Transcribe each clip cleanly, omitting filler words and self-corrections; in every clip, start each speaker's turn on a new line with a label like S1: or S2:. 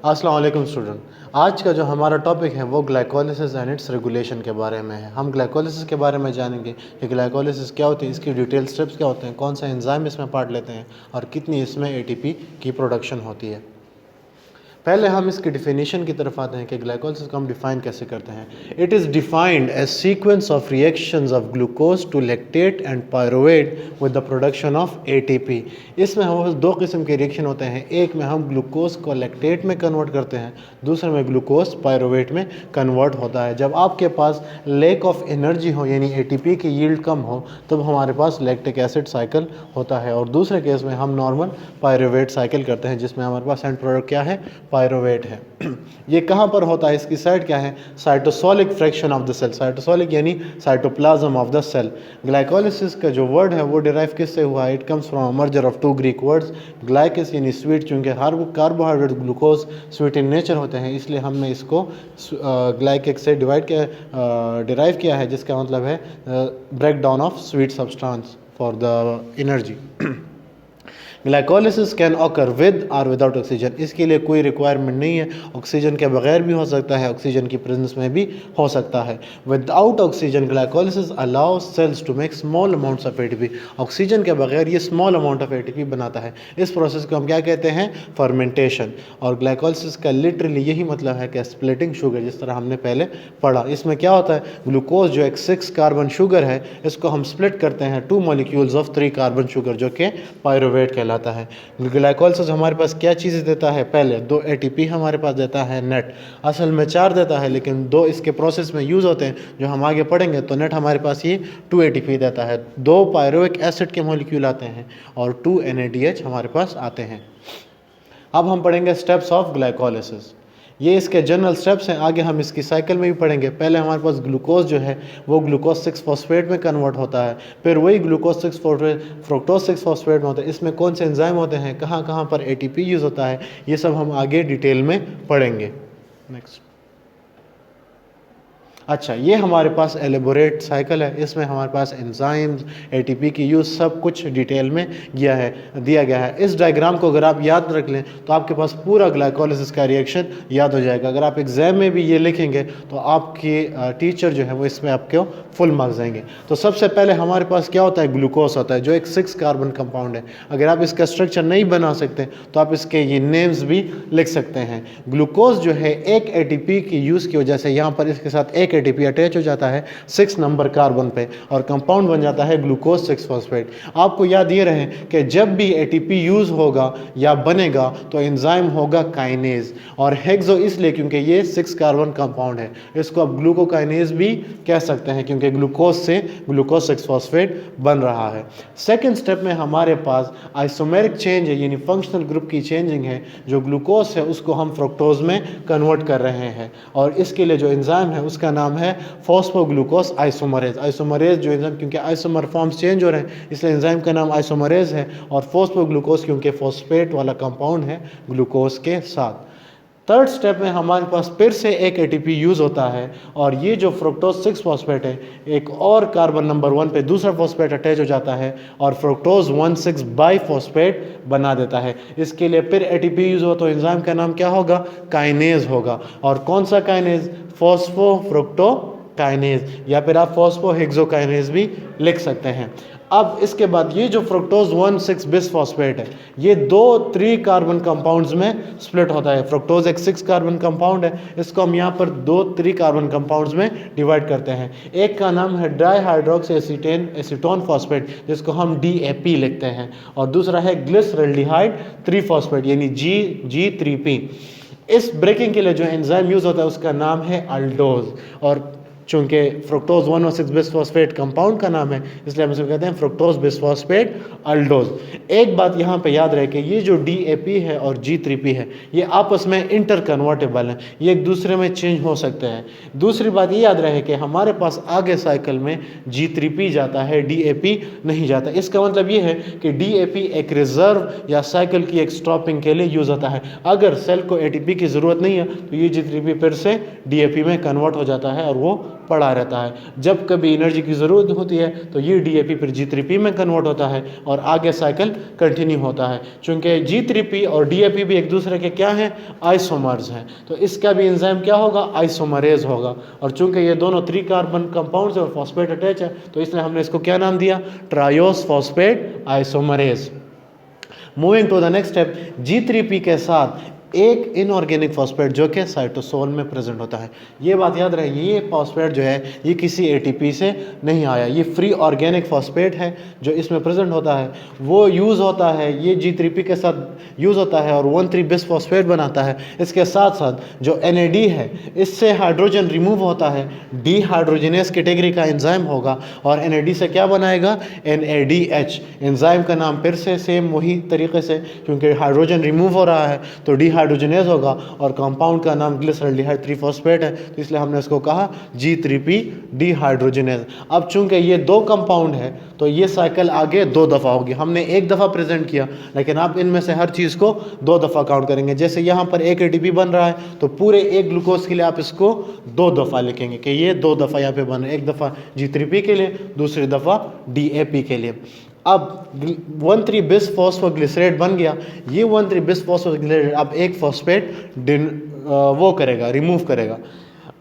S1: अस्सलाम वालेकुम स्टूडेंट। आज का जो हमारा टॉपिक है वो ग्लाइकोलिसिस एंड इट्स रेगुलेशन के बारे में है। हम ग्लाइकोलिसिस के बारे में जानेंगे कि ग्लाइकोलिसिस क्या होती है, इसकी डिटेल स्टेप्स क्या होते हैं, कौन सा एंजाइम इसमें पार्ट लेते हैं और कितनी इसमें एटीपी की प्रोडक्शन होती है। पहले हम इसकी डिफिनीशन की तरफ आते हैं कि ग्लाइकोलिसिस को हम डिफाइन कैसे करते हैं। It is defined as sequence of reactions of glucose to lactate and pyruvate with the production of ATP. इसमें हम दो किस्म के रिएक्शन होते हैं, एक में हम ग्लूकोज को लैक्टेट में कन्वर्ट करते हैं, दूसरे में ग्लूकोज पायरुवेट में कन्वर्ट होता है। जब आपके पास लैक ऑफ एनर्जी हो यानी एटीपी की यील्ड कम हो तब हमारे पास लैक्टिक एसिड साइकिल होता है, और दूसरे केस में हम नॉर्मल पायरुवेट साइकिल करते हैं जिसमें हमारे पास एंड प्रोडक्ट क्या है, पायरुवेट है। ये कहाँ पर होता है, इसकी साइड क्या है, cytosolic fraction of the cell. Cytosolic यानी cytoplasm of the cell. Glycolysis का जो वर्ड है वो डिराइव किससे हुआ है, it comes from merger of two Greek words. Glykys यानी स्वीट, चूँकि हर carbohydrate glucose sweet in nature होते हैं इसलिए हमने इसको ग्लाइकिक से डिराइव किया है, जिसका मतलब है break down of sweet substance for the energy. Glycolysis can occur with और विदाउट ऑक्सीजन। इसके लिए कोई रिक्वायरमेंट नहीं है, ऑक्सीजन के बगैर भी हो सकता है, ऑक्सीजन की प्रेजेंस में भी हो सकता है। Without oxygen glycolysis allow cells to make small amounts of ATP. Oxygen के बगैर ये स्मॉल अमाउंट ऑफ एटीपी बनाता है। इस प्रोसेस को हम क्या कहते हैं, फर्मेंटेशन। और ग्लाइकोलिसिस का लिटरली यही मतलब है कि स्प्लिटिंग शुगर, जिस तरह हमने पहले पढ़ा। इसमें क्या होता है, ग्लूकोज जो एक 6 कार्बन शुगर है इसको हम स्प्लिट करते हैं 2 मॉलिक्यूल्स ऑफ 3 कार्बन शुगर जो कि पायरुवेट कहलाता है। ग्लाइकोलिसिस हमारे पास क्या चीज़ें देता है, पहले 2 एटीपी हमारे पास देता है नेट, असल में 4 देता है लेकिन 2 इसके प्रोसेस में यूज़ होते हैं जो हम आगे पढ़ेंगे। तो नेट हमारे पास ये 2 एटीपी देता है, 2 पायरुविक एसिड के मॉलिक्यूल आते हैं और 2 NADH हमारे पास आते हैं। अब हम पढ़ेंगे स्टेप्स ऑफ ग्लाइकोलिसिस। ये इसके जनरल स्टेप्स हैं, आगे हम इसकी साइकिल में भी पढ़ेंगे। पहले हमारे पास ग्लूकोज जो है वो ग्लूकोज 6 फॉस्फेट में कन्वर्ट होता है, फिर वही ग्लूकोज 6 फ्रुक्टोज 6 फॉस्फेट में होता है। इसमें कौन से एंजाइम होते हैं, कहाँ कहाँ पर एटीपी यूज़ होता है, ये सब हम आगे डिटेल में पढ़ेंगे। नेक्स्ट। अच्छा, ये हमारे पास एलेबोरेट साइकिल है, इसमें हमारे पास एंजाइम्स, एटीपी की यूज़ सब कुछ डिटेल में दिया गया है। इस डायग्राम को अगर आप याद रख लें तो आपके पास पूरा ग्लाइकोलिसिस का रिएक्शन याद हो जाएगा। अगर आप एग्जाम में भी ये लिखेंगे तो आपके टीचर जो है वो इसमें आपको फुल मार्क्स देंगे। तो सबसे पहले हमारे पास क्या होता है, ग्लूकोज होता है जो एक 6 कार्बन कंपाउंड है। अगर आप इसका स्ट्रक्चर नहीं बना सकते तो आप इसके ये नेम्स भी लिख सकते हैं। ग्लूकोज जो है एक एटीपी की यूज़ की वजह से यहाँ पर इसके साथ एक एटीपी अटैच हो जाता है 6 नंबर कार्बन पे और कंपाउंड बन जाता है ग्लूकोज 6 फॉस्फेट। आपको याद ये रहे कि जब भी एटीपी यूज़ होगा या बनेगा तो एंजाइम होगा काइनेज, और हेक्सो इसलिए क्योंकि ये 6 कार्बन कंपाउंड है। इसको आप ग्लूकोकाइनेज भी कह सकते हैं क्योंकि ग्लूकोज से ग्लूकोज 6 फॉस्फेट बन रहा है। सेकेंड स्टेप में हमारे पास आइसोमेरिक चेंज है यानी फंक्शनल ग्रुप की चेंजिंग है। जो ग्लूकोज है उसको हम फ्रुक्टोज में कन्वर्ट कर रहे हैं और इसके लिए जो एंजाइम है उसका नाम है फॉस्फोग्लूकोज आइसोमरेज। आइसोमरेज जो एंजाइम, क्योंकि आइसोमर फॉर्म्स चेंज हो रहे हैं इसलिए एंजाइम का नाम आइसोमरेज है, और फॉस्फोग्लूकोज क्योंकि फॉस्फेट वाला कंपाउंड है ग्लूकोज के साथ। थर्ड स्टेप में हमारे पास फिर से एक एटीपी यूज़ होता है और ये जो फ्रुक्टोज 6 फॉस्फेट है एक और कार्बन नंबर 1 पे दूसरा फॉस्फेट अटैच हो जाता है और फ्रुक्टोज 1,6 बाईफॉस्फेट बना देता है। इसके लिए फिर एटीपी यूज़ हो तो एंजाइम का नाम क्या होगा, काइनेज होगा। और कौन सा काइनेज, फॉस्फोफ्रुक्टोकाइनेज, या फिर आप फॉस्फोहेक्सोकाइनेज भी लिख सकते हैं। अब इसके बाद ये जो फ्रुक्टोज 1,6 बिसफॉस्फेट है ये 2-3 कार्बन कंपाउंड्स में स्प्लिट होता है। फ्रुक्टोज एक 6 कार्बन कंपाउंड है, इसको हम यहाँ पर 2-3 कार्बन कंपाउंड्स में डिवाइड करते हैं। एक का नाम है डाईहाइड्रोक्सी एसीटोन फॉस्फेट जिसको हम DAP लिखते हैं, और दूसरा है ग्लिसरल्डिहाइड 3 फॉस्फेट यानी G3P। इस ब्रेकिंग के लिए जो एंजाइम यूज़ होता है उसका नाम है अल्डोज, और चूँकि फ्रुक्टोज 1,6 बिसफॉस्फेट कंपाउंड का नाम है इसलिए हम इसे कहते हैं फ्रुक्टोज बिसफॉस्फेट अल्डोज। एक बात यहाँ पे याद रहे कि ये जो DAP है और G3P है ये आपस में इंटर कन्वर्टेबल हैं, ये एक दूसरे में चेंज हो सकते हैं। दूसरी बात ये याद रहे कि हमारे पास आगे साइकिल में G3P जाता है, DAP नहीं जाता। इसका मतलब ये है कि DAP एक रिजर्व या साइकिल की एक स्टॉपिंग के लिए यूज़ होता है। अगर सेल को ATP की ज़रूरत नहीं है तो ये G3P फिर से DAP में कन्वर्ट हो जाता है और वो पड़ा रहता है। जब कभी एनर्जी की ज़रूरत होती है तो ये DAP फिर G3P में कन्वर्ट होता है और आगे साइकिल कंटिन्यू होता है। चूँकि G3P और DAP भी एक दूसरे के क्या हैं, आइसोमर्स हैं, तो इसका भी एंजाइम क्या होगा, आइसोमरेज होगा। और चूँकि ये दोनों 3 कार्बन कंपाउंड्स और फॉस्फेट अटैच है तो इसलिए हमने इसको क्या नाम दिया, triose phosphate isomerase. Moving to the next step, G3P के साथ एक इनऑर्गेनिक फॉस्फेट जो कि साइटोसोल में प्रेजेंट होता है। ये बात याद रहे, ये फॉस्फेट जो है ये किसी ATP से नहीं आया, ये फ्री ऑर्गेनिक फॉस्फेट है जो इसमें प्रेजेंट होता है। वो यूज़ होता है, ये G3P के साथ यूज़ होता है और 1,3 बिस फॉस्फेट बनाता है। इसके साथ साथ जो NAD है इससे हाइड्रोजन रिमूव होता है, डीहाइड्रोजनेस कैटेगरी का एंजाइम होगा और NAD से क्या बनाएगा, NADH। एंजाइम का नाम फिर से सेम वही तरीके से, क्योंकि हाइड्रोजन रिमूव हो रहा है तो हाइड्रोजनेज होगा और कंपाउंड का नाम ग्लिसरॉल्डिहाइड 3 फॉस्फेट है, तो इसलिए हमने इसको कहा G3P डिहाइड्रोजनेज। अब चूंकि ये 2 कंपाउंड है तो ये साइकिल आगे 2 दफ़ा होगी। हमने 1 दफ़ा प्रेजेंट किया, लेकिन आप इनमें से हर चीज़ को 2 दफ़ा काउंट करेंगे। जैसे यहाँ पर एक ATP बन रहा है तो पूरे एक ग्लूकोज के लिए आप इसको 2 दफ़ा लिखेंगे कि ये 2 दफ़ा यहाँ पे बन रहा है, एक दफ़ा G3P के लिए, दूसरी दफ़ा DAP के लिए। अब 1,3 बिस फॉस्फोग्लिसरेट बन गया। ये 1,3 बिस फॉस्फोग्लिसरेट अब एक फॉस्फेट वो करेगा, रिमूव करेगा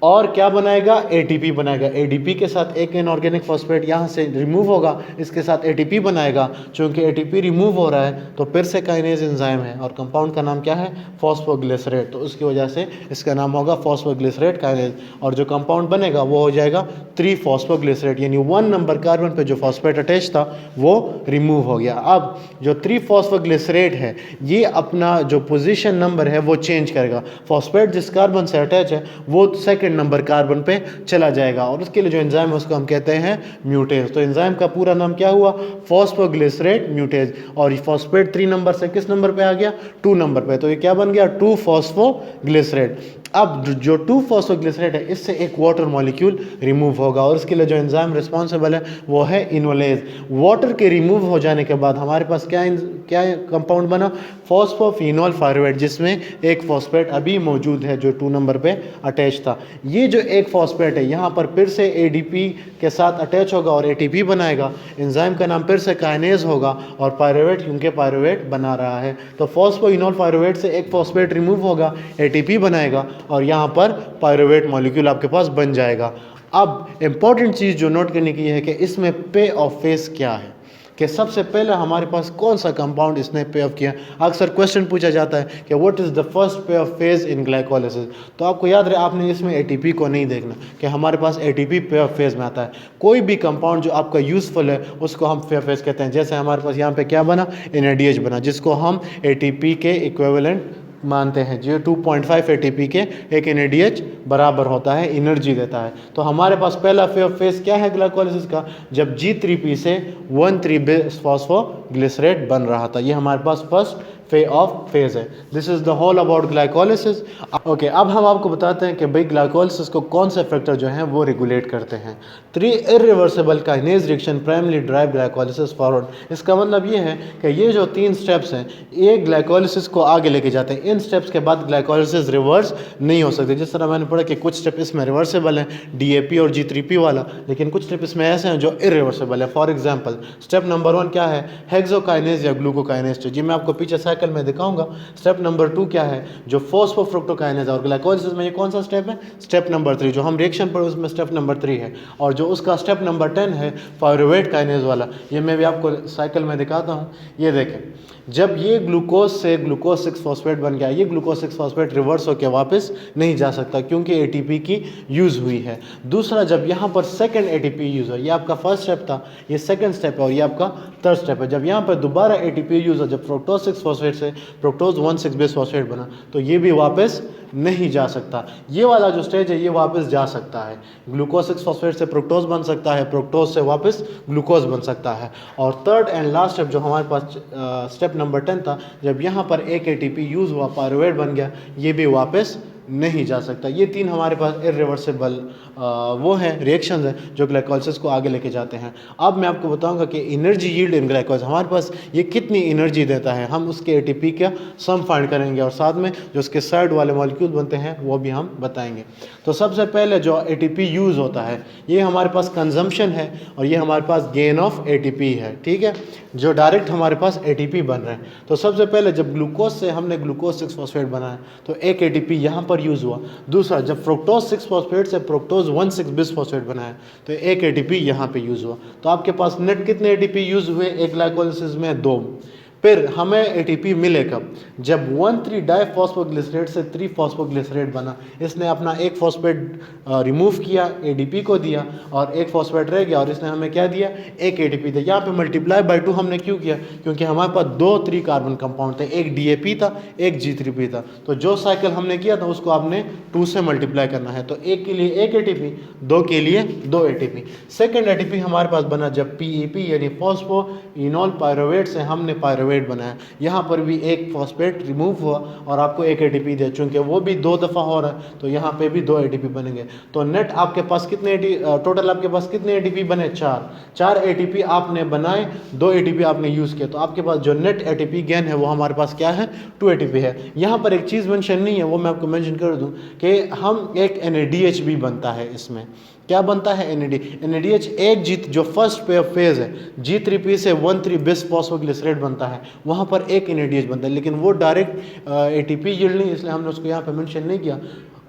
S1: और क्या बनाएगा, ATP बनाएगा। ADP के साथ एक इनऑर्गेनिक फॉस्फेट यहाँ से रिमूव होगा, इसके साथ ATP बनाएगा। चूँकि ATP रिमूव हो रहा है तो फिर से काइनेज एंजाइम है और कंपाउंड का नाम क्या है, फॉस्फोग्लिसरेट, तो उसकी वजह से इसका नाम होगा फॉस्फोग्लिसरेट काइनेज। और जो कंपाउंड बनेगा वो हो जाएगा 3 फॉस्फोग्लिसरेट, यानी 1 नंबर कार्बन पे जो फॉस्फेट अटैच था वो रिमूव हो गया। अब जो 3 फॉस्फोग्लिसरेट है ये अपना जो पोजीशन नंबर है वो चेंज करेगा। फॉस्फेट जिस कार्बन से अटैच है वो सेकंड नंबर कार्बन पे चला जाएगा और उसके लिए जो एंजाइम है उसको हम कहते हैं म्यूटेज। तो एंजाइम का पूरा नाम क्या हुआ, फॉस्फोग्लिसरेट म्यूटेज। और ये फॉस्फेट 3 नंबर से किस नंबर पे आ गया, 2 नंबर पे, तो ये क्या बन गया, 2 फॉस्फोग्लिसरेट। अब जो 2 फॉस्फोग्लिसरेट है इससे एक वाटर मॉलिक्यूल रिमूव होगा और इसके लिए जो एंजाइम रिस्पॉन्सिबल है वो है इनोलेज। वाटर के रिमूव हो जाने के बाद हमारे पास क्या कंपाउंड बना, फॉस्फोफिनोल फार्वेट, जिसमें एक फॉस्फेट अभी मौजूद है जो 2 नंबर पे अटैच था। ये जो एक फॉस्फेट है यहाँ पर फिर से ADP के साथ अटैच होगा और ATP बनाएगा। एंजाइम का नाम फिर से काइनेज होगा और पायरुवेट, क्योंकि पायरुवेट बना रहा है तो फॉस्फोइनोल पायरुवेट से एक फॉस्फेट रिमूव होगा, ATP बनाएगा और यहाँ पर पायरुवेट मॉलिक्यूल आपके पास बन जाएगा। अब इंपॉर्टेंट चीज़ जो नोट करने की है कि इसमें पे ऑफ फेस क्या है, कि सबसे पहले हमारे पास कौन सा कंपाउंड इसने पे ऑफ किया। अक्सर क्वेश्चन पूछा जाता है कि व्हाट इज़ द फर्स्ट पे ऑफ फेज इन ग्लाइकोलिसिस, तो आपको याद रहे आपने इसमें ATP को नहीं देखना कि हमारे पास ATP पे ऑफ फेज में आता है। कोई भी कंपाउंड जो आपका यूज़फुल है उसको हम पे ऑफ फेज कहते हैं। जैसे हमारे पास यहाँ पे क्या बना, NADH बना, जिसको हम ATP के इक्विवेलेंट मानते हैं, जो 2.5 ATP के एक NADH बराबर होता है, एनर्जी देता है। तो हमारे पास पहला फेज क्या है ग्लाइकोलिसिस का, जब G3P से 1,3 बिस फॉस्फोग्लिसरेट बन रहा था। ये हमारे पास फर्स्ट फेज है। This is the whole about glycolysis. Okay, अब हम आपको बताते हैं कि भाई ग्लाइकोलिसिस को कौन से फैक्टर जो हैं वो रेगुलेट करते हैं। 3 irreversible kinase reaction primary drive glycolysis forward. इसका मतलब ये है कि ये जो 3 स्टेप्स हैं ये ग्लाइकोलिसिस को आगे लेके जाते हैं। इन स्टेप्स के बाद ग्लाइकोलिसिस रिवर्स नहीं हो सकती। जिस तरह मैंने पढ़ा कि कुछ स्टेप इसमें रिवर्सिबल हैं, DAP और G3P वाला, लेकिन कुछ स्टेप इसमें ऐसे हैं जो इरिवर्सिबल है। फॉर एग्जाम्पल स्टेप नंबर 1 क्या है, हेक्सोकाइनेज या ग्लूकोकाइनेज, जी मैं आपको पीछे साइकिल में दिखाऊंगा। स्टेप नंबर 2 क्या है, जो फॉस्फोफ्रुक्टोकाइनेज, और ग्लाइकोलिसिस में ये कौन सा स्टेप है, स्टेप नंबर 3, जो हम रिएक्शन पर उसमें स्टेप नंबर 3 है। और जो उसका स्टेप नंबर 10 है पायरुवेट काइनेज वाला, ये मैं भी आपको साइकिल में दिखाता हूँ। ये देखें, जब ये ग्लूकोज से ग्लूकोज 6 फॉस्फेट बन गया, ये ग्लूकोज 6 फॉस्फेट रिवर्स होकर वापस नहीं जा सकता क्योंकि ATP की यूज़ हुई है। दूसरा, जब यहाँ पर सेकंड ATP यूज़ हो, ये आपका फर्स्ट स्टेप था, ये सेकंड स्टेप है और ये आपका थर्ड स्टेप है। जब यहाँ पर दोबारा ATP यूज़ हो, जब फ्रुक्टोज 6 फॉस्फेट से फ्रुक्टोज 1,6 बेस फॉस्फेट बना, तो ये भी वापस नहीं जा सकता। ये वाला जो स्टेज है ये वापस जा सकता है। ग्लूकोज 6 फॉस्फेट से फ्रुक्टोज बन सकता है, फ्रुक्टोज से वापस ग्लूकोज बन सकता है। और थर्ड एंड लास्ट स्टेप जो हमारे पास स्टेप नंबर 10 था, जब यहाँ पर एक ATP यूज़ हुआ, पायरुवेट बन गया, ये भी वापस नहीं जा सकता। ये 3 हमारे पास इरिवर्सिबल वो हैं रिएक्शंस हैं जो ग्लाइकोलिसिस को आगे लेके जाते हैं। अब मैं आपको बताऊंगा कि एनर्जी यील्ड इन ग्लाइकोलिसिस हमारे पास ये कितनी एनर्जी देता है, हम उसके एटीपी का सम फाइंड करेंगे और साथ में जो उसके साइड वाले मॉलिक्यूल बनते हैं वो भी हम बताएंगे। तो सबसे पहले जो एटीपी यूज़ होता है ये हमारे पास कंजम्पशन है और ये हमारे पास गेन ऑफ एटीपी है, ठीक है, जो डायरेक्ट हमारे पास एटीपी बन रहे हैं। तो सबसे पहले जब ग्लूकोज से हमने ग्लूकोज 6 फॉस्फेट बनाया तो एक एटीपी यहाँ पर यूज़ हुआ। दूसरा जब फ्रुक्टोज 6 फॉस्फेट से फ्रुक्टोज 1,6 बिस फॉस्फेट बनाया तो एक एटीपी यहाँ पे यूज़ हुआ। तो आपके पास नेट कितने एटीपी यूज़ हुए एक ग्लाइकोलिसिस में? 2। फिर हमें एटीपी मिले कब? जब 1,3 डाइफॉस्फोग्लिसरेट से 3 फॉस्फोग्लिसरेट बना, इसने अपना एक फॉस्फेट रिमूव किया, एडीपी को दिया और एक फॉस्फेट रह गया और इसने हमें क्या दिया? एक एटीपी दिया। यहाँ पे मल्टीप्लाई बाय 2 हमने क्यों किया? क्योंकि हमारे पास 2 3 कार्बन कंपाउंड थे, एक डीएपी था एक G3P था। तो जो साइकिल हमने किया था उसको आपने 2 से मल्टीप्लाई करना है। तो एक के लिए एक एटीपी, 2 के लिए 2 एटीपी। सेकेंड एटीपी हमारे पास बना जब पीईपी यानी फॉस्फोइनोल पायरुवेट से हमने पायरुवेट बनाया। यहाँ पर भी एक फॉस्फेट रिमूव हुआ और आपको एक एटीपी दिया। चूंकि वो भी 2 दफ़ा हो रहा है तो यहाँ पे भी 2 एटीपी बनेंगे। तो नेट आपके पास कितने टोटल आपके पास कितने एटीपी बने? 4 एटीपी आपने बनाए, 2 एटीपी आपने यूज़ किया। तो आपके पास जो नेट एटीपी गेन है वो हमारे पास क्या है? 2 एटीपी है। यहाँ पर एक चीज़ मेंशन नहीं है, वो मैं आपको मेंशन कर दूँ कि हम एक NADH भी बनता है। इसमें क्या बनता है? NADH एक जीत जो फर्स्ट फेज है G3P से 1,3 बिस फॉस्फोग्लिसरेट बनता है, वहाँ पर एक NADH बनता है, लेकिन वो डायरेक्ट एटीपी यील्ड नहीं, इसलिए हमने उसको यहाँ पे मेंशन नहीं किया।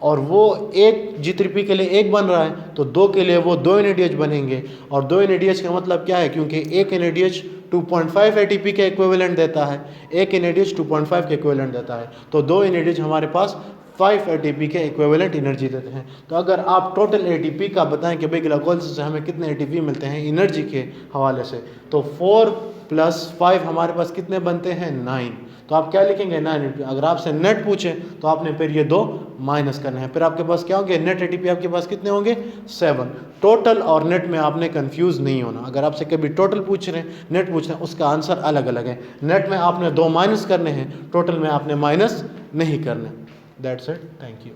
S1: और वो एक G3P के लिए एक बन रहा है तो 2 के लिए वो 2 NADH बनेंगे। और 2 NADH का मतलब क्या है? क्योंकि एक NADH 2.5 ATP के इक्विवेलेंट देता है, एक NADH 2.5 के इक्विवेलेंट देता है। तो 2 NADH हमारे पास 5 ATP के इक्विवेलेंट एनर्जी देते हैं। तो अगर आप टोटल ATP का बताएं कि भाई ग्लाइकोलिसिस से हमें कितने ATP मिलते हैं एनर्जी के हवाले से, तो 4 + 5 हमारे पास कितने बनते हैं? 9। तो आप क्या लिखेंगे? 9 ATP। अगर आपसे नेट पूछे तो आपने फिर ये 2 माइनस करने हैं, फिर आपके पास क्या होंगे? नेट ATP आपके पास कितने होंगे? 7। टोटल और नेट में आपने कंफ्यूज नहीं होना। अगर आपसे कभी टोटल पूछ रहे हैं नेट पूछ रहे हैं उसका आंसर अलग अलग है। नेट में आपने 2 माइनस करने हैं, टोटल में आपने माइनस नहीं करने। That's it. Thank you.